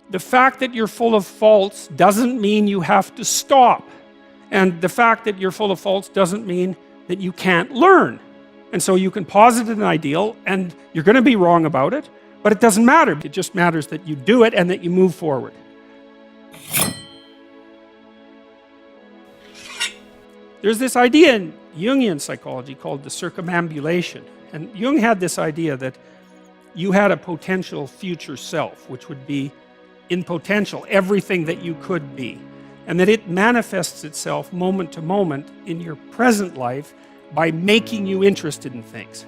the fact that you're full of faults doesn't mean you have to stop. And the fact that you're full of faults doesn't mean that you can't learn. And so you can posit an ideal and you're going to be wrong about it, but it doesn't matter. It just matters that you do it and that you move forward. There's this idea in Jungian psychology called the circumambulation. And Jung had this idea that you had a potential future self, which would be in potential everything that you could be. And that it manifests itself moment to moment in your present life by making you interested in things.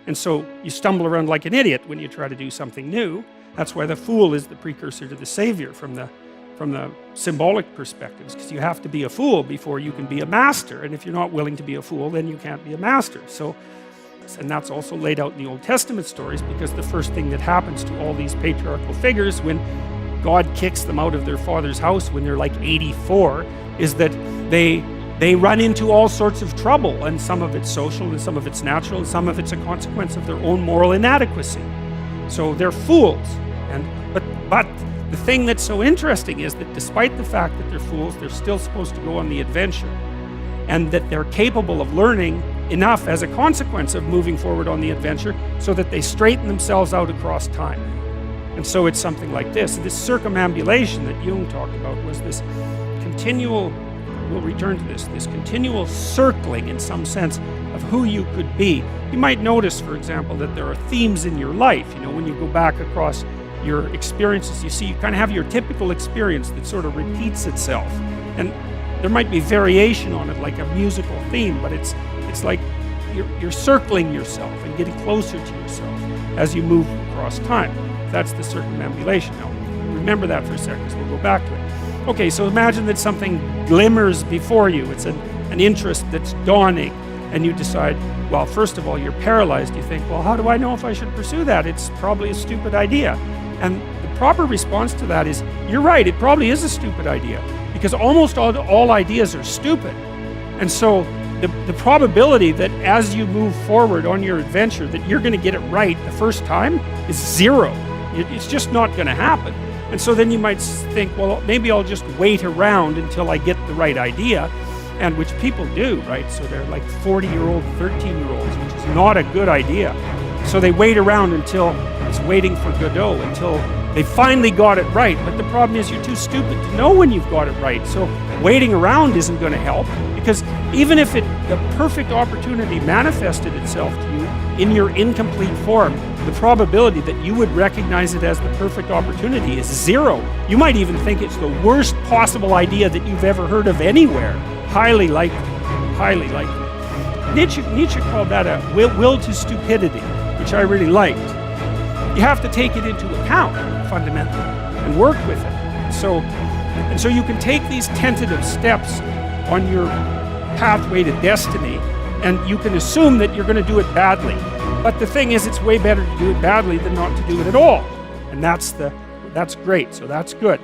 And so you stumble around like an idiot when you try to do something new. That's why the fool is the precursor to the savior from the symbolic perspectives, because you have to be a fool before you can be a master. And if you're not willing to be a fool, then you can't be a master. So, and that's also laid out in the Old Testament stories, because the first thing that happens to all these patriarchal figures when God kicks them out of their father's house when they're like 84 is that they run into all sorts of trouble, and some of it's social and some of it's natural and some of it's a consequence of their own moral inadequacy. So they're fools. But the thing that's so interesting is that despite the fact that they're fools, they're still supposed to go on the adventure, and that they're capable of learning enough as a consequence of moving forward on the adventure so that they straighten themselves out across time. And so it's something like this. This circumambulation that Jung talked about was this continual, we'll return to this continual circling in some sense of who you could be. You might notice, for example, that there are themes in your life. You know, when you go back across your experiences, you see you kind of have your typical experience that sort of repeats itself. And there might be variation on it, like a musical theme, but it's like you're circling yourself and getting closer to yourself as you move across time. That's the circumambulation. Now, remember that for a second, because we'll go back to it. Okay, so imagine that something glimmers before you. It's an interest that's dawning, and you decide, well, first of all, you're paralyzed. You think, well, how do I know if I should pursue that? It's probably a stupid idea. And the proper response to that is, you're right, it probably is a stupid idea, because almost all ideas are stupid. And so the probability that as you move forward on your adventure that you're going to get it right the first time is zero. It's just not going to happen. And so then you might think, well, maybe I'll just wait around until I get the right idea, and which people do, right? So they're like 40-year-old, 13-year-olds, which is not a good idea. So they wait around until it's waiting for Godot, until they finally got it right. But the problem is you're too stupid to know when you've got it right. So waiting around isn't going to help, because even if the perfect opportunity manifested itself to you in your incomplete form, the probability that you would recognize it as the perfect opportunity is zero. You might even think it's the worst possible idea that you've ever heard of anywhere. Highly likely. Highly likely. Nietzsche called that a will to stupidity, which I really liked. You have to take it into account, fundamentally, and work with it. And so you can take these tentative steps on your pathway to destiny, and you can assume that you're going to do it badly. But the thing is, it's way better to do it badly than not to do it at all. And that's great, so that's good.